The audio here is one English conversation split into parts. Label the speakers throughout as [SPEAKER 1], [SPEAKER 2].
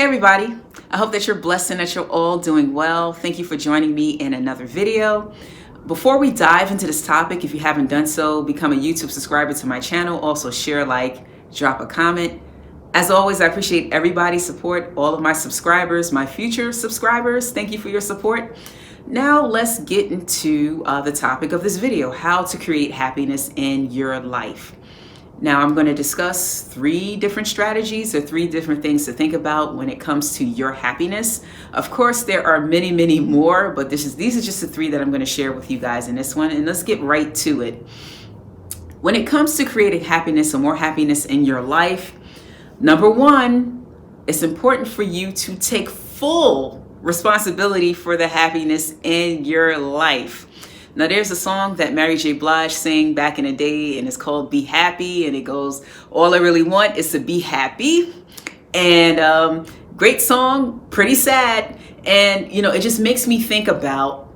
[SPEAKER 1] everybody. I hope that you're blessed and that you're all doing well. Thank you for joining me in another video. Before we dive into this topic, if you haven't done so, become a YouTube subscriber to my channel. Also share, like, drop a comment. As always, I appreciate everybody's support, all of my subscribers, my future subscribers. Thank you for your support. Now let's get into the topic of this video, how to create happiness in your life. Now I'm going to discuss 3 different strategies or 3 different things to think about when it comes to your happiness. Of course, there are many, many more, but these are just the 3 that I'm going to share with you guys in this one. And let's get right to it. When it comes to creating happiness or more happiness in your life, number 1, it's important for you to take full responsibility for the happiness in your life. Now, there's a song that Mary J. Blige sang back in the day, and it's called Be Happy, and it goes, all I really want is to be happy. And great song, pretty sad. And, it just makes me think about,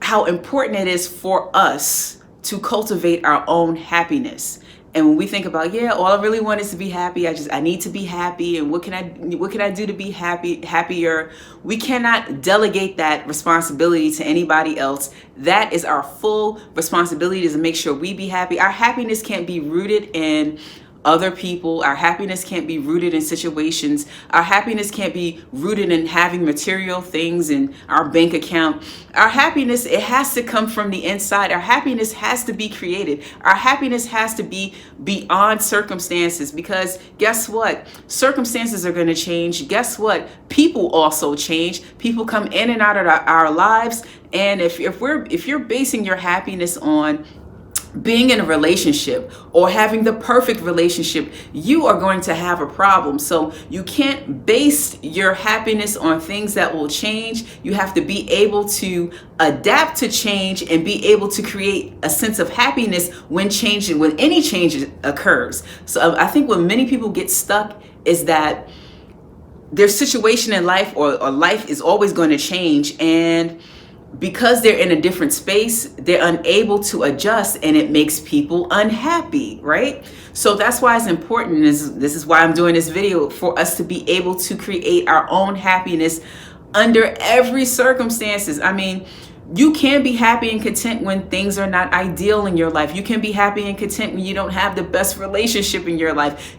[SPEAKER 1] how important it is for us to cultivate our own happiness. And when we think about, all I really want is to be happy. I need to be happy. And what can I do to be happier? We cannot delegate that responsibility to anybody else. That is our full responsibility, to make sure we be happy. Our happiness can't be rooted in other people. Our happiness can't be rooted in situations. Our happiness can't be rooted in having material things in our bank account. Our happiness, it has to come from the inside. Our happiness has to be created. Our happiness has to be beyond circumstances, because guess what? Circumstances are going to change. Guess what? People also change. People come in and out of our lives. And if you're basing your happiness on being in a relationship or having the perfect relationship, you are going to have a problem. So you can't base your happiness on things that will change. You have to be able to adapt to change and be able to create a sense of happiness when any change occurs. So I think when many people get stuck is that their situation in life or life is always going to change, and because they're in a different space, they're unable to adjust, and it makes people unhappy, right? So that's why it's important. This is why I'm doing this video, for us to be able to create our own happiness under every circumstances. I mean, you can be happy and content when things are not ideal in your life. You can be happy and content when you don't have the best relationship in your life.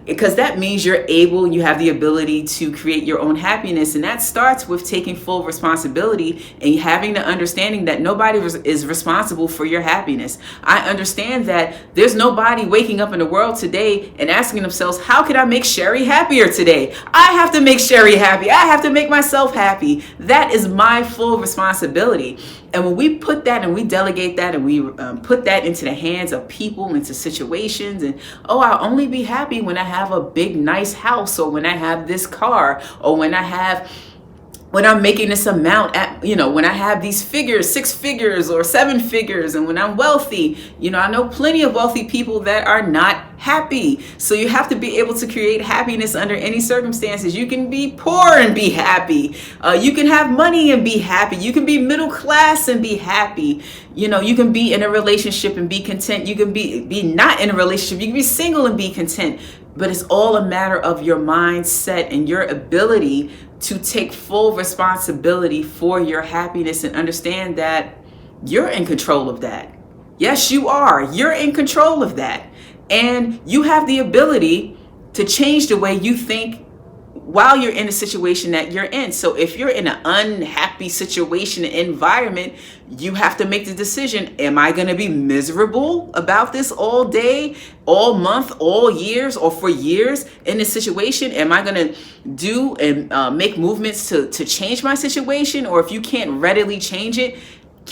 [SPEAKER 1] Because that means you have the ability to create your own happiness. And that starts with taking full responsibility and having the understanding that nobody is responsible for your happiness. I understand that there's nobody waking up in the world today and asking themselves, how can I make Sherry happier today? I have to make Sherry happy. I have to make myself happy. That is my full responsibility. And when we put that and we delegate that and we put that into the hands of people, into situations, and I'll only be happy when I have a big nice house, or when I have this car, or when I'm making this amount when I have these figures, 6 figures or 7 figures, and when I'm wealthy. I know plenty of wealthy people that are not happy. So you have to be able to create happiness under any circumstances. You can be poor and be happy. You can have money and be happy. You can be middle class and be happy. You can be in a relationship and be content. You can be not in a relationship. You can be single and be content. But it's all a matter of your mindset and your ability to take full responsibility for your happiness and understand that you're in control of that. Yes, you are. You're in control of that. And you have the ability to change the way you think while you're in a situation that you're in. So if you're in an unhappy situation, environment, you have to make the decision, am I going to be miserable about this all day, all month, all years, or for years in this situation? Am I going to do and make movements to change my situation? Or if you can't readily change it,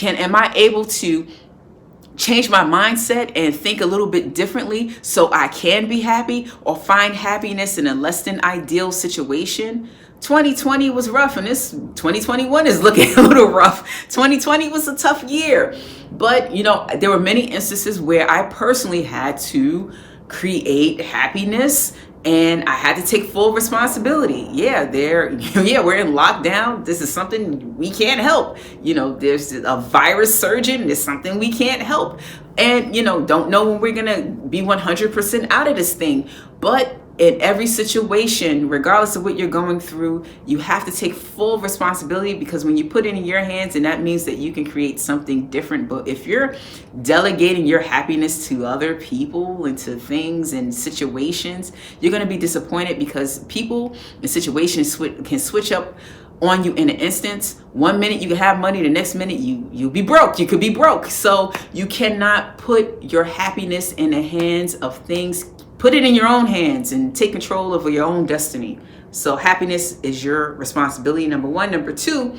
[SPEAKER 1] am I able to change my mindset and think a little bit differently so I can be happy or find happiness in a less than ideal situation? 2020 was rough, and this 2021 is looking a little rough. 2020 was a tough year, but there were many instances where I personally had to create happiness and I had to take full responsibility. We're in lockdown. This is something we can't help. There's a virus surging. It's something we can't help. And, don't know when we're going to be 100% out of this thing. But in every situation, regardless of what you're going through, you have to take full responsibility, because when you put it in your hands, and that means that you can create something different. But if you're delegating your happiness to other people and to things and situations, you're going to be disappointed, because people and situations can switch up on you in an instance. One minute you can have money, the next minute you'll be broke. You could be broke. So you cannot put your happiness in the hands of things. Put it in your own hands and take control over your own destiny. So happiness is your responsibility, number one. Number two,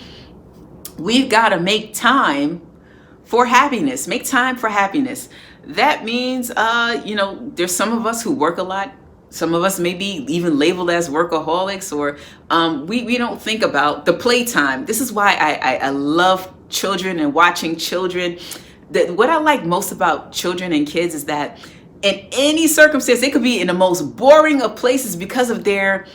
[SPEAKER 1] we've got to make time for happiness. Make time for happiness. That means, there's some of us who work a lot. Some of us may be even labeled as workaholics, or we don't think about the playtime. This is why I love children and watching children. What I like most about children and kids is that in any circumstance, they could be in the most boring of places, because of their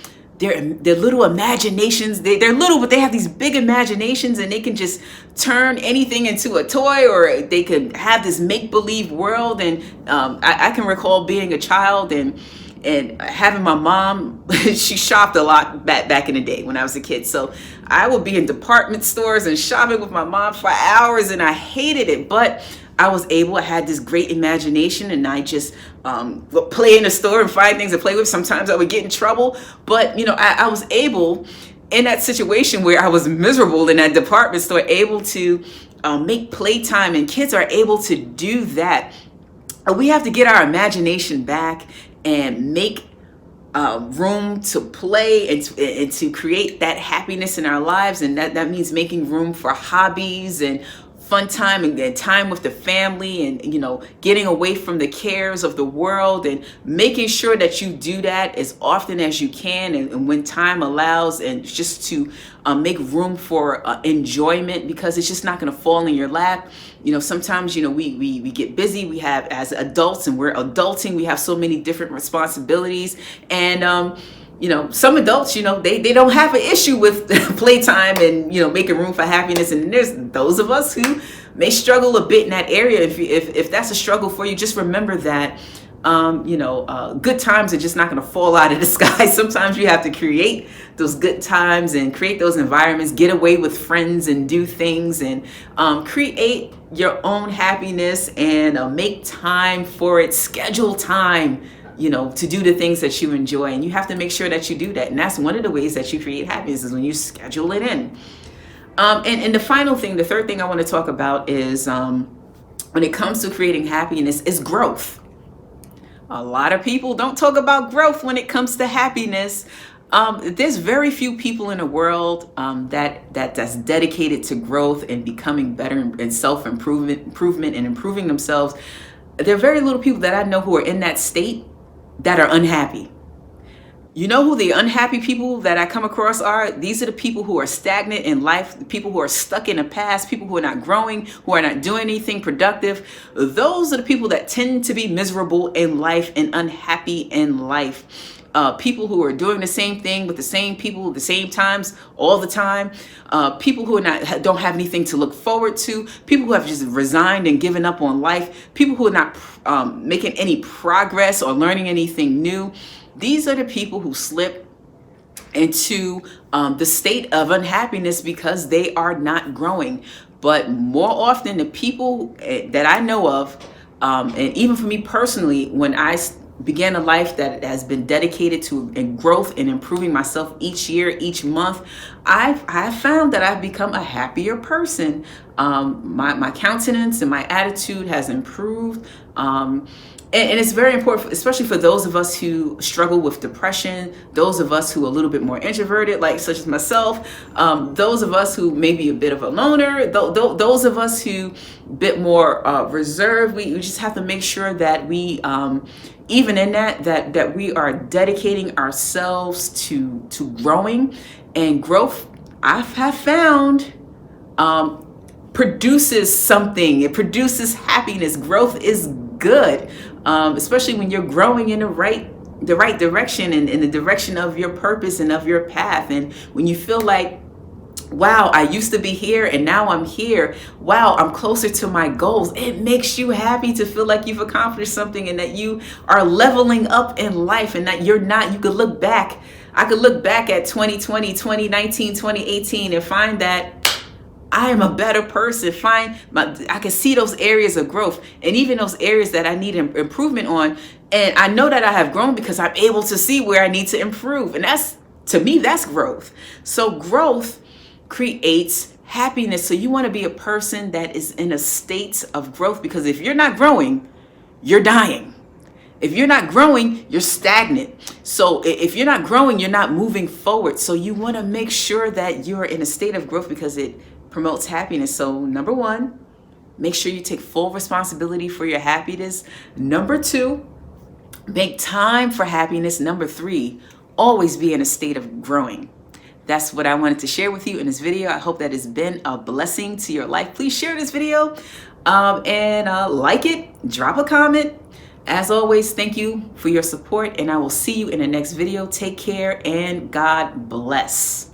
[SPEAKER 1] little imaginations. They're little, but they have these big imaginations, and they can just turn anything into a toy, or they can have this make-believe world. And I can recall being a child and having my mom, she shopped a lot back in the day when I was a kid. So I would be in department stores and shopping with my mom for hours, and I hated it. But I had this great imagination, and I just would play in the store and find things to play with. Sometimes I would get in trouble, but I was able, in that situation where I was miserable in that department store, able to make playtime, and kids are able to do that. We have to get our imagination back and make room to play and to create that happiness in our lives. And that means making room for hobbies and fun time and time with the family, and getting away from the cares of the world, and making sure that you do that as often as you can, and when time allows, and just to make room for enjoyment, because it's just not going to fall in your lap. Sometimes we get busy. We have, as adults, and we're adulting, we have so many different responsibilities, and some adults, they don't have an issue with playtime and, making room for happiness. And there's those of us who may struggle a bit in that area. If that's a struggle for you, just remember that, good times are just not going to fall out of the sky. Sometimes you have to create those good times and create those environments, get away with friends and do things, and create your own happiness, and make time for it. Schedule time to do the things that you enjoy, and you have to make sure that you do that. And that's one of the ways that you create happiness, is when you schedule it in. And the final thing, the third thing I want to talk about is, when it comes to creating happiness, is growth. A lot of people don't talk about growth when it comes to happiness. There's very few people in the world that's dedicated to growth and becoming better, and self-improvement and improving themselves. There are very little people that I know who are in that state that are unhappy. You know who the unhappy people that I come across are? These are the people who are stagnant in life, the people who are stuck in the past, people who are not growing, who are not doing anything productive. Those are the people that tend to be miserable in life and unhappy in life. People who are doing the same thing with the same people at the same times all the time. People who don't have anything to look forward to. People who have just resigned and given up on life. People who are not making any progress or learning anything new. These are the people who slip into the state of unhappiness because they are not growing. But more often, the people that I know of, and even for me personally, when I began a life that has been dedicated to growth and improving myself each year, each month, I've found that I've become a happier person. My countenance and my attitude has improved. And it's very important, especially for those of us who struggle with depression, those of us who are a little bit more introverted, like such as myself, those of us who may be a bit of a loner, those of us who a bit more reserved. We just have to make sure that we, even in that we are dedicating ourselves to growing. And growth, I have found, produces something. It produces happiness. Growth is good, especially when you're growing in the right direction and in the direction of your purpose and of your path. And when you feel like Wow, I used to be here and now I'm here. Wow, I'm closer to my goals. It makes you happy to feel like you've accomplished something and that you are leveling up in life and that you're not, you could look back. I could look back at 2020, 2019, 2018 and find that I am a better person. I can see those areas of growth and even those areas that I need improvement on. And I know that I have grown because I'm able to see where I need to improve. And that's, to me, that's growth. So growth creates happiness. So you want to be a person that is in a state of growth, because if you're not growing, you're dying. If you're not growing, you're stagnant. So if you're not growing, you're not moving forward. So you want to make sure that you're in a state of growth because it promotes happiness. So number one, make sure you take full responsibility for your happiness. Number two, make time for happiness. Number three, always be in a state of growing. That's what I wanted to share with you in this video. I hope that it's been a blessing to your life. Please share this video and like it, drop a comment. As always, thank you for your support, and I will see you in the next video. Take care and God bless.